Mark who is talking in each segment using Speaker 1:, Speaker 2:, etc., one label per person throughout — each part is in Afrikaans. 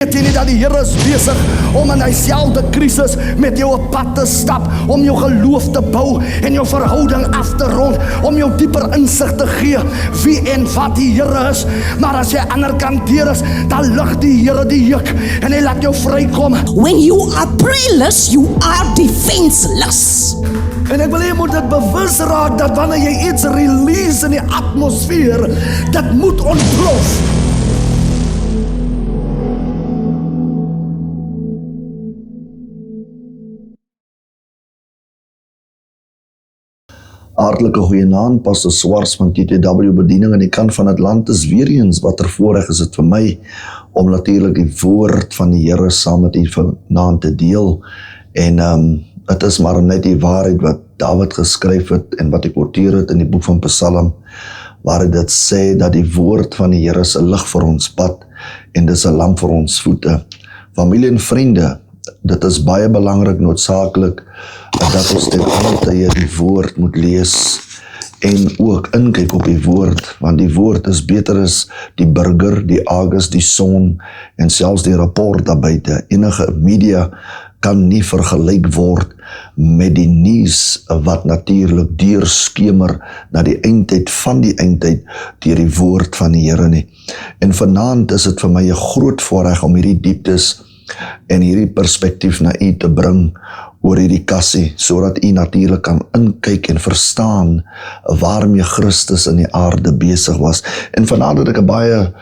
Speaker 1: Weet jy nie dat die Here is besig om in dieselfde krisis met jou op pad te stap, om jou geloof te bou en jou verhouding af te rond, om jou dieper insig te gee wie en wat die Here is. Maar as jy ander kant deur is, dan lig die Here die juk en hy laat jou vrykom.
Speaker 2: When you are prayerless, you are defenseless.
Speaker 1: En ek wil jy moet dit bewus raak dat wanneer jy iets release in die atmosfeer, dit moet ontplof.
Speaker 3: Hartlike goeienaand, Pastor Swars van TTW Bediening aan die kant van Atlantis weer eens. Wat 'n voorreg is dit vir my om natuurlik die woord van die Here saam met u vanaand te deel. En dit is maar net die waarheid wat Dawid geskryf het en wat ek quoteer het in die boek van Psalm, waar dit sê dat die woord van die Here is 'n lig vir ons pad en dis 'n lamp vir ons voete. Familie en vriende, dit is baie belangrik, noodsaaklik, dat ons ten alle tye die woord moet lees en ook inkyk op die woord, want die woord is beter as die burger, die agus, die son en selfs die rapport daarbuiten. Enige media kan nie vergelyk word met die nuus wat natuurlik deurskemer na die eindtyd van die eindtyd deur die woord van die Here nie. En vanaand is dit vir my 'n groot voorreg om hierdie dieptes en hierdie perspektief na u te bring oor hierdie kassie, sodat u natuurlik kan inkyk en verstaan waarmee Christus in die aarde besig was. En vanaand het ek 'n baie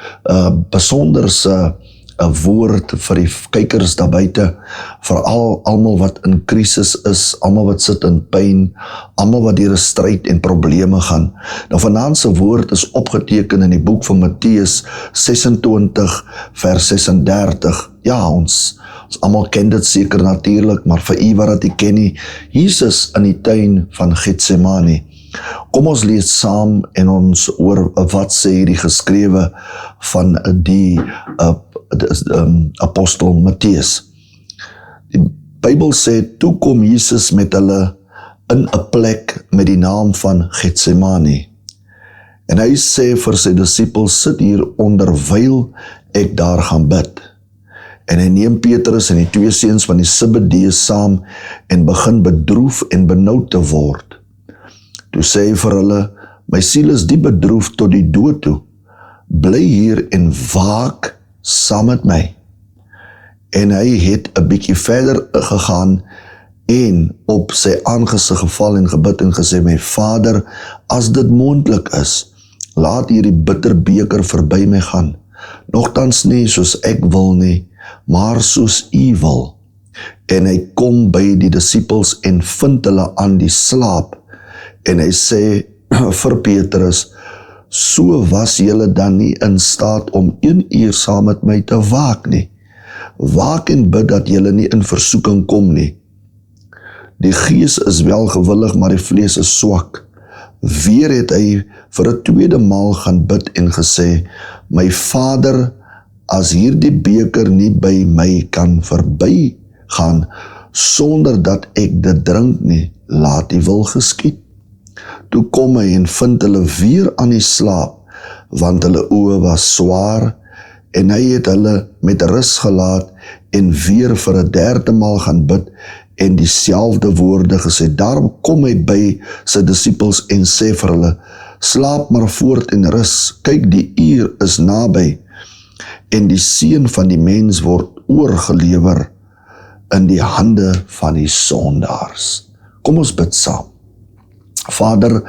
Speaker 3: besonderse 'n woord vir die kykers daar buite, veral almal wat in krisis is, almal wat sit in pyn, almal wat deur 'n stryd en probleme gaan. Nou vanaand se woord is opgeteken in die boek van Matteus 26 vers 36. Ja, ons almal ken dit seker natuurlik, maar vir u wat dit ken nie, Jesus in die tuin van Getsemane. Kom ons lees saam en ons hoor wat sê hierdie geskrewe van die apostel Matteus. Die Bybel sê, toe kom Jesus met hulle in 'n plek met die naam van Getsemane. En hy sê vir sy disippels, sit hier onderwyl ek daar gaan bid. En hy neem Petrus en die twee seuns van die Zebedeus saam en begin bedroef en benoud te word. Toe sê hy vir hulle, my siel is diep bedroef tot die dood toe. Bly hier en waak saam met my. En hy het 'n bietjie verder gegaan en op sy aangesig geval en gebid en gesê, my Vader, as dit moontlik is, laat hierdie bitter beker verby my gaan. Nogtans nie soos ek wil nie, maar soos u wil. En hy kom by die disippels en vind hulle aan die slaap. En hy sê vir Petrus, so was julle dan nie in staat om 1 uur saam met my te waak nie. Waak en bid dat julle nie in versoeking kom nie. Die gees is wel gewillig, maar die vlees is swak. Weer het hy vir 'n tweede maal gaan bid en gesê, my Vader, as hierdie beker nie by my kan verby gaan, sonder dat ek dit drink nie, laat die wil geskied. Toe kom hy en vind hulle weer aan die slaap, want hulle oë was swaar, en hy het hulle met rus gelaat en weer vir 'n derde maal gaan bid en dieselfde woorde gesê. Daarom kom hy by sy disippels en sê vir hulle, slaap maar voort en rus, kyk die uur is naby, en die seun van die mens word oorgelewer in die hande van die sondaars. Kom ons bid saam. Vader,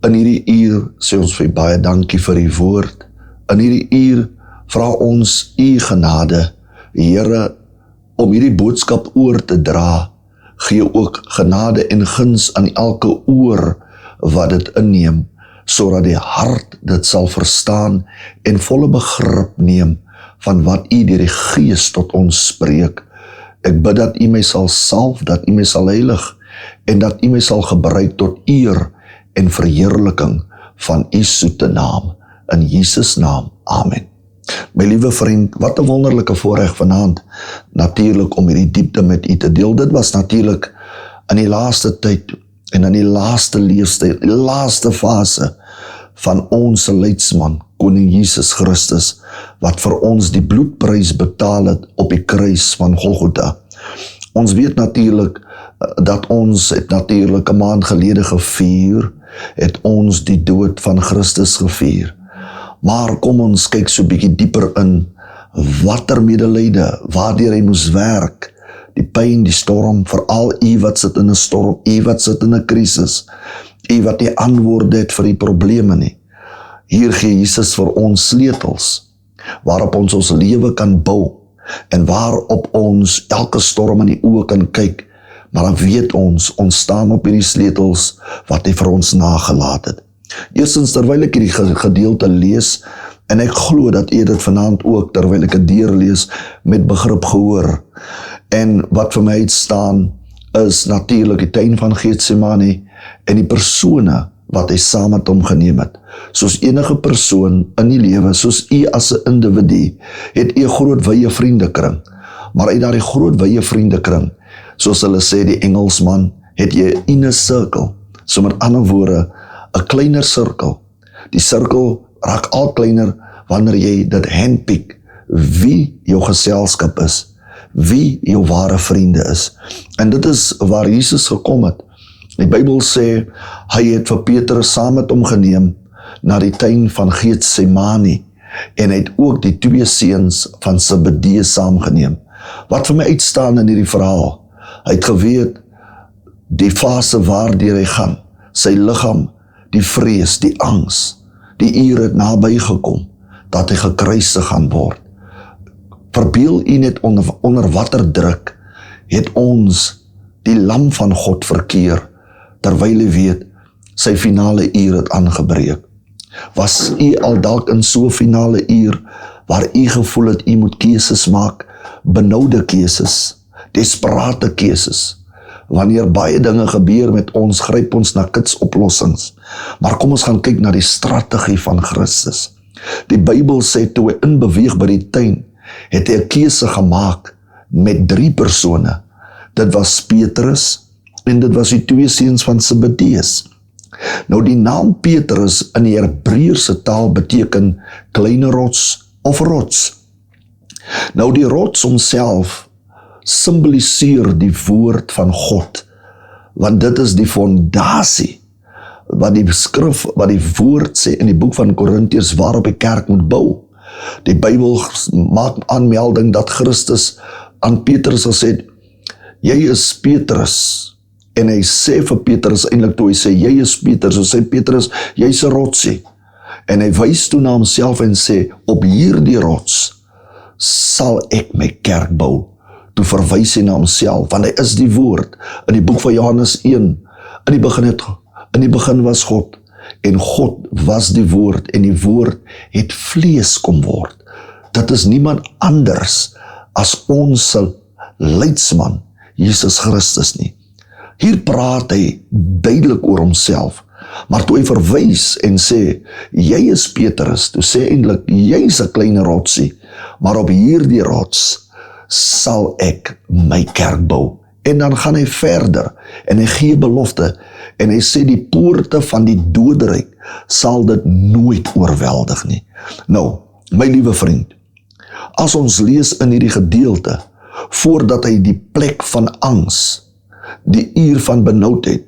Speaker 3: in hierdie uur sê ons vir baie dankie vir die woord. In hierdie uur vra ons u genade, Here, om hierdie boodskap oor te dra. Gee ook genade en guns aan elke oor wat dit inneem, sodat die hart dit sal verstaan en volle begrip neem van wat u deur die Gees tot ons spreek. Ek bid dat u my sal salf, dat u my sal heilig en dat u my sal gebruik tot eer en verheerliking van u soete naam. In Jesus naam, amen. My liewe vriend, wat 'n wonderlike voorreg vanaand, natuurlik om hierdie diepte met u te deel. Dit was natuurlik in die laaste tyd en in die laaste leefstyl, die laaste fase van ons leidsman, Koning Jesus Christus, wat vir ons die bloedprys betaal het op die kruis van Golgotha. Ons weet natuurlik dat ons het natuurlik 'n maand gelede gevier, het ons die dood van Christus gevier. Maar kom ons kyk so 'n bietjie dieper in watter medelyde, waardeur hy moes werk, die pyn, die storm, veral u wat sit in 'n storm, u wat sit in 'n krisis, u wat nie antwoorde het vir die probleme nie. Hier gee Jesus vir ons sleutels, waarop ons lewe kan bou, en waarop ons elke storm in die oë kan kyk, maar dan weet ons staan op hierdie sleutels wat hy vir ons nagelaat het. Eerstens, terwyl ek hierdie gedeelte lees, en ek glo dat u dit vanaand ook, terwyl ek dit deurlees, met begrip gehoor. En wat vir my uitstaan, is natuurlik die tuin van Getsemane, en die persone wat hy saam met hom geneem het. Soos enige persoon in die lewe, soos u as 'n individu, het u 'n groot wye vriendekring. Maar uit daardie groot wye vriendekring, soos hulle sê die Engelsman, het jy 'n inner circle. So met ander woorde, 'n kleiner sirkel. Die sirkel raak al kleiner wanneer jy dit handpick wie jou geselskap is, wie jou ware vriende is. En dit is waar Jesus gekom het. Die Bybel sê, hy het vir Petrus saam met hom geneem na die tuin van Getsemane, en hy het ook die 2 seuns van Zebedeus saamgeneem. Wat vir my uitstaan in hierdie verhaal, hy het geweet die fase waardeur hy gaan, sy liggaam, die vrees, die angs, die uur het naby gekom, dat hy gekruisig gaan word. Verbeel u net onder watter druk het ons die lam van God verkeer, terwyl hy weet, sy finale uur het aangebreek. Was u al dalk in so finale uur, waar u gevoel het u moet keuses maak, benoude keuses, desperate keuses. Wanneer baie dinge gebeur met ons, gryp ons na kitsoplossings. Maar kom ons gaan kyk na die strategie van Christus. Die Bybel sê, toe hy inbeweeg by die tuin, het hy 'n keuse gemaak met 3 persone. Dit was Petrus, en dit was die 2 seuns van Zebedeus. Nou die naam Petrus in die Hebreëse taal beteken kleine rots of rots. Nou die rots homself simboliseer die woord van God, want dit is die fondasie wat die skrif, wat die woord sê in die boek van Korintiërs, waarop die kerk moet bou. Die Bybel maak aanmelding dat Christus aan Petrus gesê het, jy is Petrus. En hy sê vir Petrus eintlik toe hy sê, jy is Petrus, so sê Petrus, jy's 'n rotsie. En hy wys toe na homself en sê, op hierdie rots sal ek my kerk bou. Toe verwys hy na homself, want hy is die woord. In die boek van Johannes 1, in die begin was God, en God was die woord, en die woord het vlees kom word. Dit is niemand anders as ons leidsman, Jesus Christus nie. Hier praat hy duidelik oor homself, maar toe hy verwys en sê, jy is Petrus, toe sê eintlik, jy's 'n klein rotsie, maar op hierdie rots sal ek my kerk bou. En dan gaan hy verder, en hy gee belofte, en hy sê die poorte van die doderyk sal dit nooit oorweldig nie. Nou, my liewe vriend, as ons lees in hierdie gedeelte, voordat hy die plek van angs, die uur van benoudheid,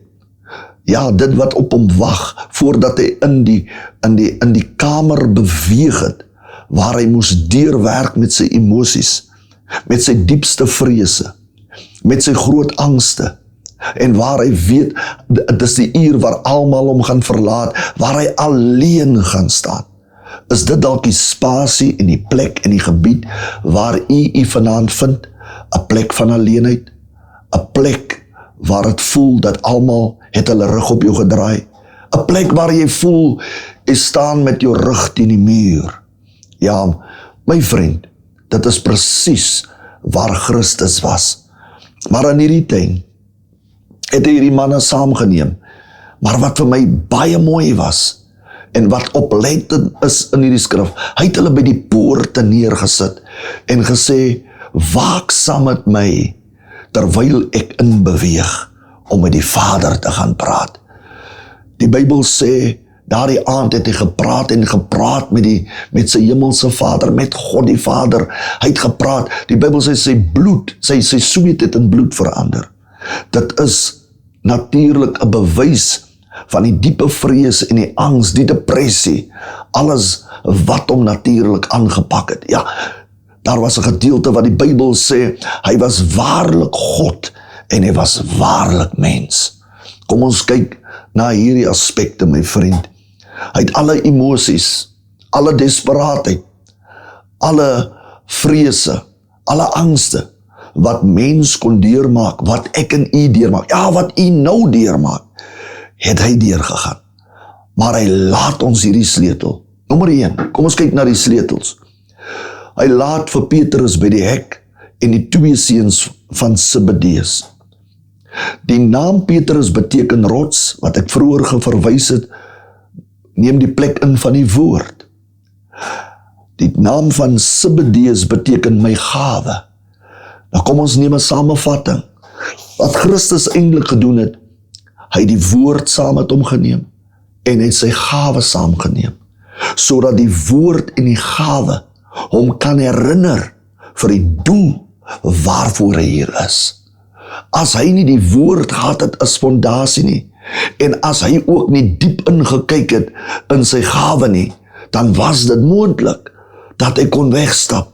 Speaker 3: ja, dit wat op hom wag, voordat hy in die kamer beweeg het, waar hy moes deurwerk met sy emosies, met sy diepste vrese, met sy groot angste, en waar hy weet, dit is die uur waar almal hom gaan verlaat, waar hy alleen gaan staan. Is dit dalk die spasie en die plek en die gebied waar u vanaand vind, 'n plek van alleenheid, 'n plek waar het voel dat almal het hulle rug op jou gedraai, 'n plek waar jy voel, jy staan met jou rug teen die muur. Ja, my vriend, dit is presies waar Christus was. Maar in hierdie tuin het hy hierdie manne saamgeneem. Maar wat vir my baie mooi was, en wat oplettend is in hierdie skrif, hy het hulle by die poorte neergesit, en gesê, waak saam met my, terwyl ek inbeweeg, om met die Vader te gaan praat. Die Bybel sê, Daardie aand het hy gepraat met sy hemelse Vader, met God die Vader. Hy het gepraat, die Bybel sê sy bloed, sy sweet het in bloed verander. Dit is natuurlik 'n bewys van die diepe vrees en die angs, die depressie, alles wat hom natuurlik aangepak het. Ja, daar was 'n gedeelte wat die Bybel sê, hy was waarlik God en hy was waarlik mens. Kom ons kyk na hierdie aspekte, my vriend. Hy het alle emosies, alle desperaatheid, alle vrese, alle angste, wat mens kon deurmaak, wat ek en u deurmaak, ja, wat u nou deurmaak, het hy deurgegaan. Maar hy laat ons hierdie sleutel. Nommer 1, kom ons kyk na die sleutels. Hy laat vir Petrus by die hek en die 2 seuns van Zebedeus. Die naam Petrus beteken rots, wat ek vroeër verwys het, neem die plek in van die woord. Die naam van Zebedeus beteken my gawe. Nou kom ons neem 'n samevatting. Wat Christus eintlik gedoen het, hy het die woord saam met hom geneem en hy het sy gawe saamgeneem, sodat die woord en die gawe hom kan herinner vir die doel waarvoor hy hier is. As hy nie die woord gehad het as fondasie nie, en as hy ook nie diep ingekyk het in sy gawe nie, dan was dit moontlik dat hy kon wegstap.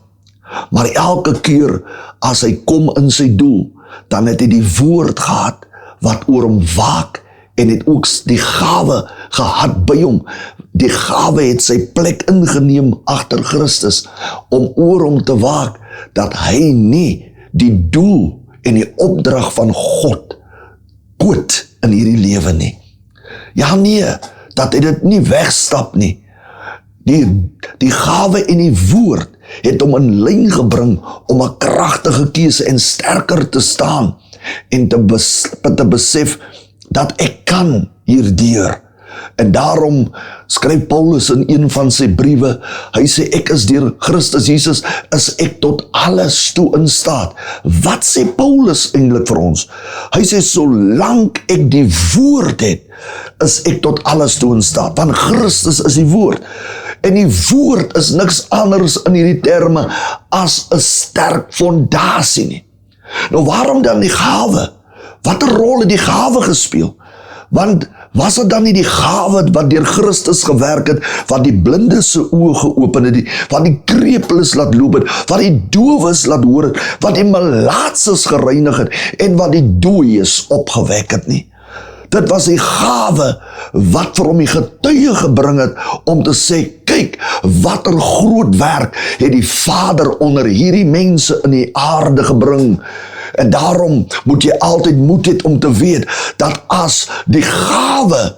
Speaker 3: Maar elke keer as hy kom in sy doel, dan het hy die woord gehad wat oor hom waak, en het ook die gawe gehad by hom. Die gawe het sy plek ingeneem agter Christus, om oor hom te waak, dat hy nie die doel en die opdrag van God koot in hierdie lewe nie. Ja nee, dat hy dit nie wegstap nie. Die gawe en die woord het hom in lyn gebring om 'n kragtige keuse en sterker te staan en te besef dat ek kan hierdeur. En daarom skryf Paulus in een van sy briewe, hy sê ek is deur Christus Jesus, is ek tot alles toe in staat. Wat sê Paulus eintlik vir ons? Hy sê solank ek die woord het, is ek tot alles toe in staat, want Christus is die woord. En die woord is niks anders in hierdie terme as 'n sterk fondasie nie. Nou waarom dan die gawe? Wat 'n rol het die gawe gespeel? Want was dit dan nie die gawe wat deur Christus gewerk het, wat die blindes se oë geopen het, wat die krepeles laat loop het, wat die dowes laat hoor het, wat die malaatses gereinig het, en wat die dooies opgewek het nie? Dit was die gawe wat vir hom die getuie gebring het, om te sê, kyk, watter groot werk het die Vader onder hierdie mense in die aarde gebring. En daarom moet jy altyd moed hê om te weet, dat as die gawe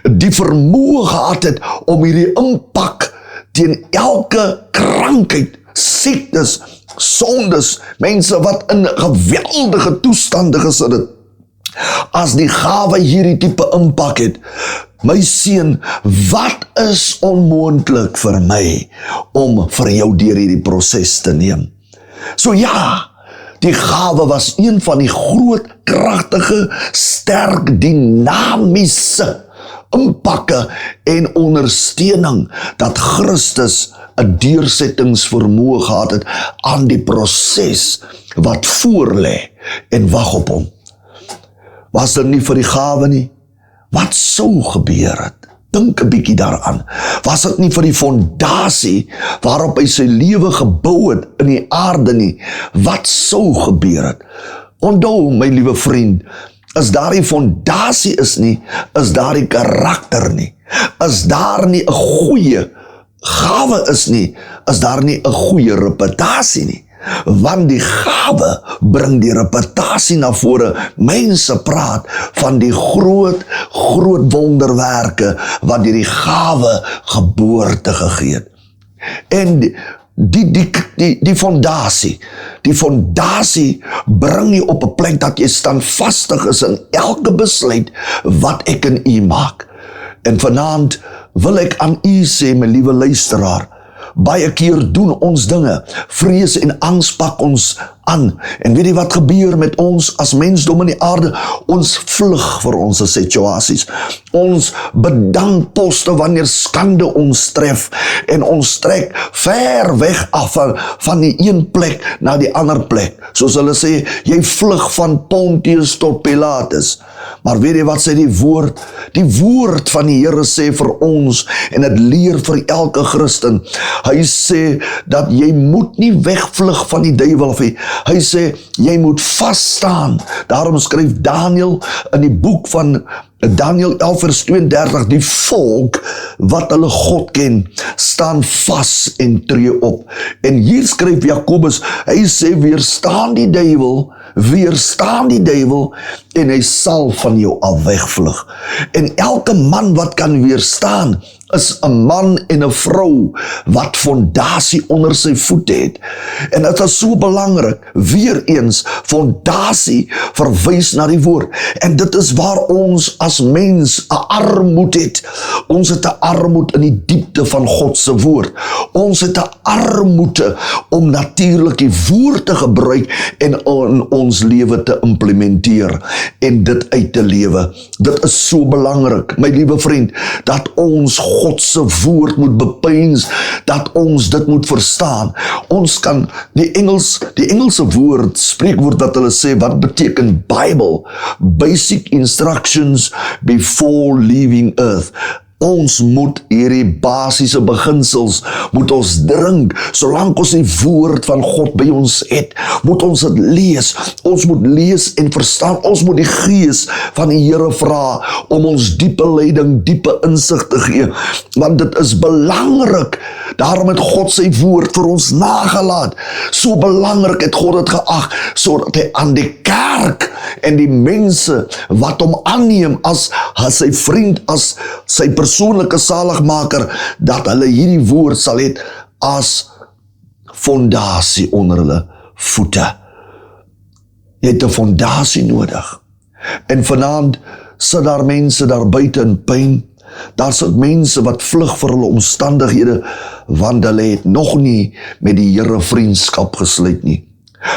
Speaker 3: die vermoë gehad het, om hierdie impak teen elke krankheid, siektes, sondes, mense wat in geweldige toestande gesit het, as die gawe hierdie tipe impak het, my seun, wat is onmoontlik vir my, om vir jou deur hierdie proses te neem? So ja, die gawe was een van die groot, kragtige, sterk, dinamiese impakke en ondersteuning, dat Christus 'n deursettingsvermoë gehad het aan die proses wat voorlê en wag op hom. Was dit nie vir die gawe nie? Wat sou gebeur het? Dink 'n bietjie daaraan. Was dit nie vir die fondasie waarop hy sy lewe gebou het in die aarde nie? Wat sou gebeur het? Onthou, my liewe vriend, as daar die fondasie is nie, is daar die karakter nie. As daar nie 'n goeie gawe is nie, is daar nie 'n goeie reputasie nie. Want die gawe bring die reputasie na vore. Mense praat van die groot wonderwerke wat deur die gawe geboorte gegee het. En die fondasie bring jy op 'n plek dat jy standvastig is in elke besluit wat ek en u maak. En vanaand wil ek aan u sê, my liewe luisteraar, Baie keer doen ons dinge, vrees en angs pak ons aan. En weet jy wat gebeur met ons as mensdom in die aarde? Ons vlug vir ons situasies. Ons bedankposte wanneer skande ons tref, en ons trek ver weg af van die een plek na die ander plek. Soos hulle sê, jy vlug van Pontius tot Pilatus. Maar weet jy wat sê die woord? Die woord van die Here sê vir ons, en het leer vir elke Christen, hy sê dat jy moet nie wegvlug van die duiwel af nie. Hy sê, jy moet vasstaan. Daarom skryf Daniel in die boek van Daniel 11 vers 32, die volk wat hulle God ken, staan vas en tree op. En hier skryf Jakobus, hy sê, weerstaan die duiwel, en hy sal van jou af wegvlug. En elke man wat kan weerstaan, is 'n man en 'n vrou wat fondasie onder sy voete het. En dit is so belangrik, weer eens, fondasie verwys na die woord. En dit is waar ons as mens 'n armoed het. Ons het 'n armoed in die diepte van God se woord. Ons het 'n armoede om natuurlik die woord te gebruik en in ons lewe te implementeer en dit uit te lewe. Dit is so belangrik, my liewe vriend, dat ons God se woord moet bepeins, dat ons dit moet verstaan. Ons kan, die Engelse woord, spreekwoord wat hulle sê, wat beteken Bible? Basic instructions before leaving earth. Ons moet hierdie basiese beginsels, moet ons drink, solank ons die woord van God by ons het, moet ons dit lees. Ons moet lees en verstaan. Ons moet die gees van die Here vra om ons diepe leiding, diepe insig te gee, want dit is belangrik. Daarom het God sy woord vir ons nagelaat. So belangrik het God dit geag, sodat hy aan die kerk en die mense wat hom aanneem as sy vriend, as sy persoonlike saligmaker, dat hulle hierdie woord sal het as fondasie onder hulle voete. Jy het 'n fondasie nodig. En vanaand sit daar mense daar buite in pyn. Daar sit mense wat vlug vir hulle omstandighede, want hulle het nog nie met die Here vriendskap gesluit nie.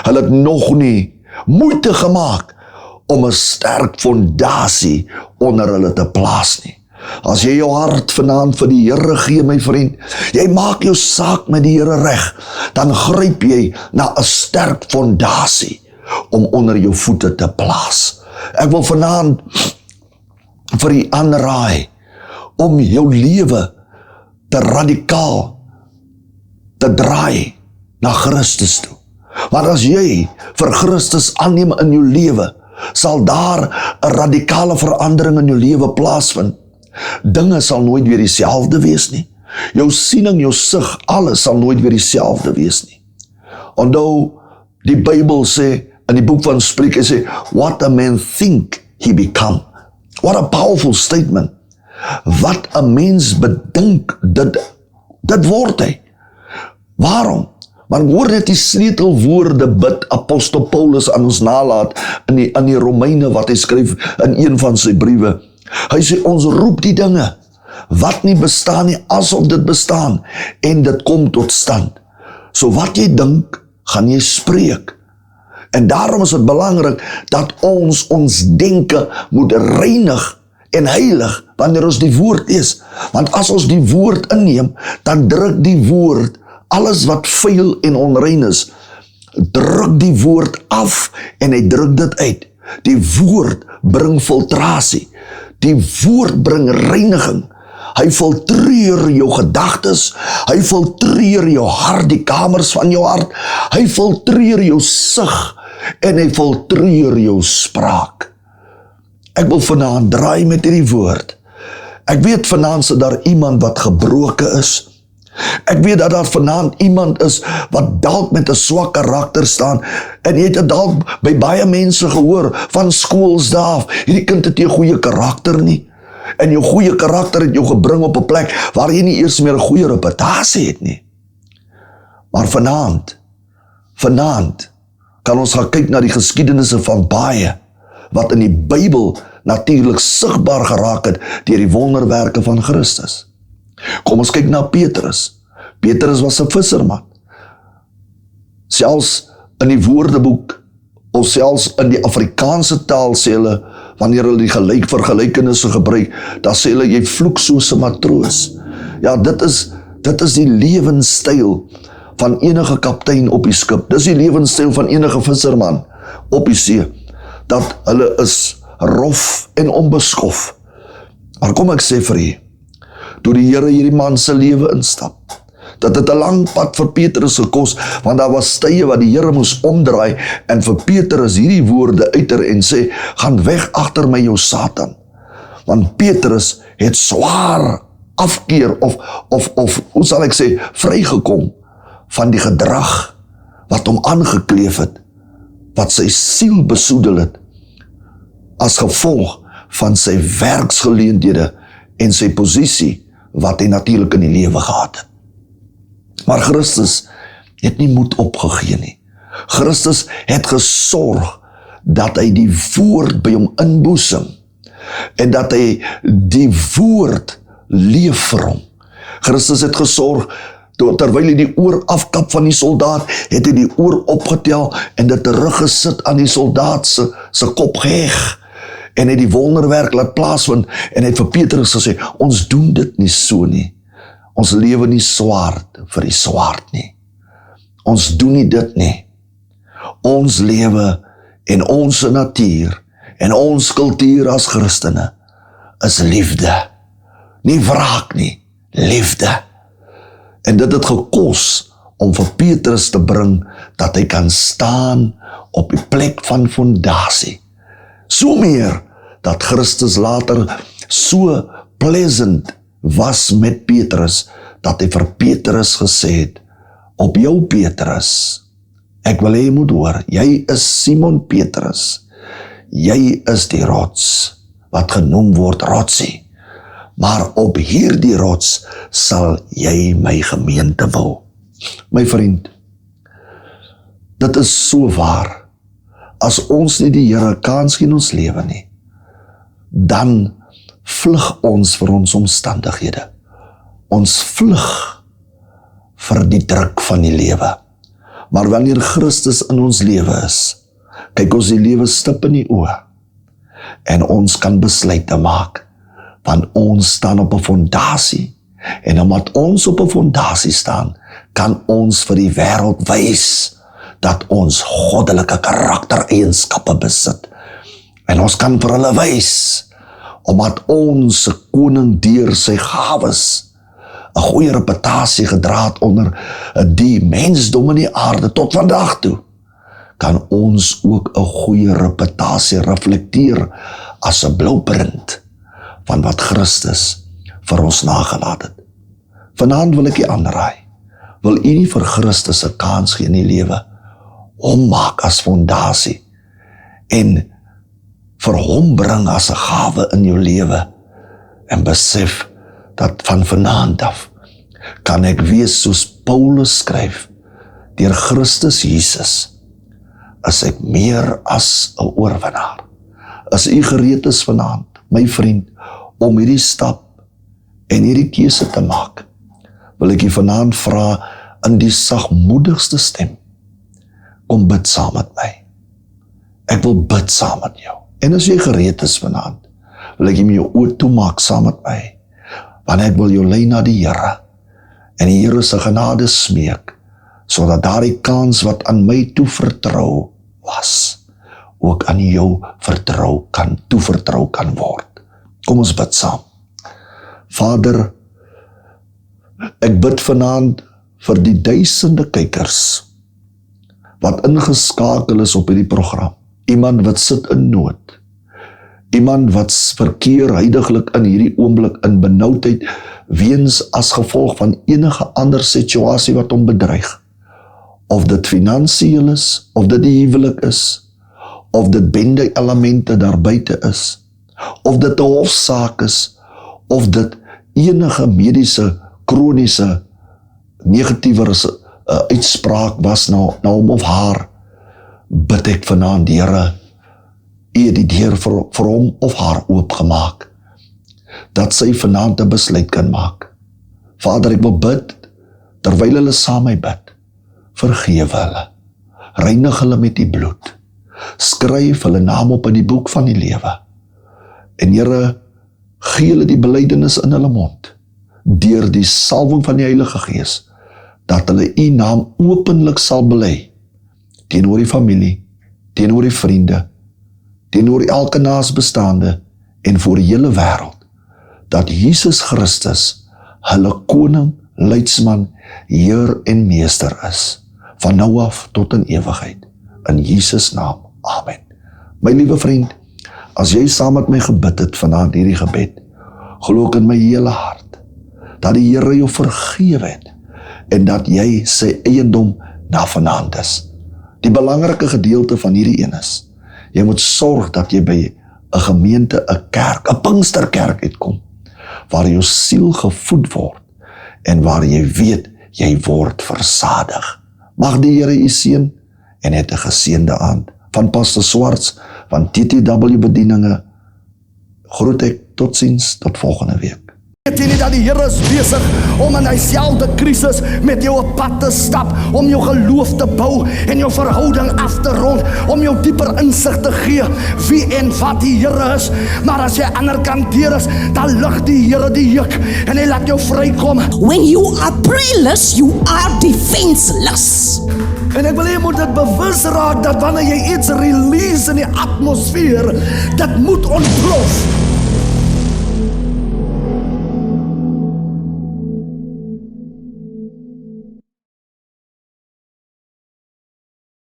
Speaker 3: Hulle het nog nie moeite gemaak om 'n sterk fondasie onder hulle te plaas nie. As jy jou hart vanaand vir die Here gee, my vriend, jy maak jou saak met die Here reg, dan gryp jy na 'n sterk fondasie om onder jou voete te plaas. Ek wil vanaand vir u aanraai om jou lewe te radikaal te draai na Christus toe. Want as jy vir Christus aanneem in jou lewe, sal daar 'n radikale verandering in jou lewe plaasvind. Dinge sal nooit weer dieselfde wees nie. Jou siening, jou sig, alles sal nooit weer dieselfde wees nie. Onthou, die Bybel sê, in die boek van Spreuke sê, what a man think he become. What a powerful statement. Wat 'n mens bedink, dit word hy. Waarom? Want hoor net die sleutelwoorde bid apostel Paulus aan ons nalaat aan die Romeine wat hy skryf in een van sy briewe. Hy sê, ons roep die dinge wat nie bestaan nie, asof dit bestaan, en dit kom tot stand. So wat jy dink, gaan jy spreek. En daarom is het belangrik dat ons denke moet reinig en heilig wanneer ons die woord lees. Want as ons die woord inneem, dan druk die woord alles wat vuil en onrein is, druk die woord af en hy druk dit uit. Die woord bring filtrasie. Die woord bring reiniging. Hy filtreer jou gedagtes, hy filtreer jou hart, die kamers van jou hart, hy filtreer jou sig en hy filtreer jou spraak. Ek wil vanaand draai met hierdie woord. Ek weet vanaand is daar iemand wat gebroken is. Ek weet dat daar vanaand iemand is wat dalk met 'n swak karakter staan, en jy het dit dalk by baie mense gehoor van skoolsdae af, hierdie kind het nie 'n goeie karakter nie, en jou goeie karakter het jou gebring op 'n plek waar jy nie eers meer 'n goeie reputasie het nie. Maar vanaand kan ons gaan kyk na die geskiedenisse van baie wat in die Bybel natuurlik sigbaar geraak het deur die wonderwerke van Christus. Kom ons kyk na Petrus. Petrus was 'n visserman. Selfs in die woordeboek, of selfs in die Afrikaanse taal sê hulle, wanneer hulle die vergelykenisse gebruik, dan sê hulle, jy vloek soos 'n matroos. Ja, dit is die lewenstyl van enige kaptein op die skip. Dis die lewenstyl van enige visserman op die see, dat hulle is rof en onbeskof. Maar kom ek sê vir u, toe die Here hierdie man se lewe instap, dat het 'n lang pad vir Petrus gekos, want daar was tye wat die Here moes omdraai, en vir Petrus hierdie woorde uiter en sê, gaan weg agter my jou Satan. Want Petrus het swaar afkeer, of hoe sal ek sê, vrygekom van die gedrag wat hom aangekleef het, wat sy siel besoedel het, as gevolg van sy werksgeleenthede en sy posisie, wat hy natuurlik in die lewe gehad het. Maar Christus het nie moed opgegee nie. Christus het gesorg dat hy die woord by hom inboesem, en dat hy die woord leef vir hom. Christus het gesorg, terwyl hy die oor afkap van die soldaat, het hy die oor opgetel, en dit teruggesit aan die soldaat se kop geheg, en het die wonderwerk laat plaasvind, en het vir Petrus gesê, ons doen dit nie so nie. Ons lewe nie swaard vir die swaard nie. Ons doen nie dit nie. Ons lewe en ons natuur en ons kultuur as Christene is liefde. Nie wraak nie, liefde. En dit het gekos om vir Petrus te bring dat hy kan staan op die plek van fondasie. So meer dat Christus later so pleasant was met Petrus, dat hy vir Petrus gesê het, op jou Petrus, ek wil hê jy moet hoor, jy is Simon Petrus, jy is die rots, wat genoem word rotsie, maar op hierdie rots sal jy my gemeente bou. My vriend, dit is so waar, as ons nie die Here kans gee in ons lewe nie, dan vlug ons vir ons omstandighede. Ons vlug vir die druk van die lewe. Maar wanneer Christus in ons lewe is, kyk ons die lewe stip in die oë, en ons kan besluite maak, want ons staan op 'n fondasie, en omdat ons op 'n fondasie staan, kan ons vir die wêreld wys, dat ons goddelike karaktereienskappe besit, en ons kan vir hulle wys, omdat ons koning deur sy gawes 'n goeie reputasie gedra het onder die mensdom in die aarde tot vandag toe, kan ons ook 'n goeie reputasie reflekteer as 'n blueprint van wat Christus vir ons nagelaat het. Vanaand wil ek die aanraai, wil u nie vir Christus 'n kans gee in die lewe, ommaak as fondasie, en vir hom bring as 'n gawe in jou lewe, en besef dat van vanaand af kan ek wees soos Paulus skryf, deur Christus Jesus is ek meer as 'n oorwinnaar. As u gereed is vanaand, my vriend, om hierdie stap en hierdie keuse te maak, wil ek u vanaand vra in die sagmoedigste stem, kom bid saam met my. Ek wil bid saam met jou. En as jy gereed is vanaand, wil ek jy met jou oë toemaak saam met my, want ek wil jou lei na die Here, en die Here se genade smeek, sodat daardie kans wat aan my toevertrou was, ook aan jou toevertrou kan word. Kom ons bid saam. Vader, ek bid vanaand vir die duisende kykers, wat ingeskakel is op hierdie program. Iemand wat sit in nood, iemand wat verkeer huidiglik in hierdie oomblik in benoudheid, weens as gevolg van enige ander situasie wat hom bedreig, of dit finansiëel is, of dit die huwelik is, of dit bende elemente daar buite is, of dit 'n hofsaak is, of dit enige mediese, kroniese, negatiewe uitspraak was na hom of haar, bid ek vanaand, Here, U het die deur vir hom of haar oopgemaak, dat sy vanaand 'n besluit kan maak. Vader, ek wil bid terwyl hulle saam my bid, vergewe hulle, reinig hulle met die bloed, skryf hulle naam op in die boek van die lewe, en Here, gee hulle die belydenis in hulle mond, deur die salwing van die Heilige Gees, dat hulle u naam openlik sal bely, teenoor die familie, teenoor die vriende, teenoor elke naasbestaande, en voor die hele wêreld, dat Jesus Christus, hulle koning, leidsman, Heer en Meester is, van nou af tot in ewigheid, in Jesus naam, Amen. My liewe vriend, as jy saam met my gebid het vanaand hierdie gebed, glo ek in my hele hart, dat die Here jou vergewe het, en dat jy sy eiendom na vanaand is. Die belangrike gedeelte van hierdie een is, jy moet sorg dat jy by 'n gemeente, 'n kerk, 'n Pinksterkerk uitkom, waar jou siel gevoed word, en waar jy weet, jy word versadig. Mag die Here u seën, en het 'n geseënde aand. Van Pastor Swarts, van TTW Bedieninge, groet ek, totsiens, tot volgende week.
Speaker 1: Weet jy nie dat die Here is besig om in dieselfde krisis met jou op pad te stap, om jou geloof te bou en jou verhouding af te rond, om jou dieper insig te gee wie en wat die Here is. Maar as jy ander kant deur is, dan lig die Here die juk en hy laat jou vrykom.
Speaker 2: When you are prayerless, you are defenseless.
Speaker 1: En ek wil jy moet dit bewus raak dat wanneer jy iets release in die atmosfeer, dit moet ontplof.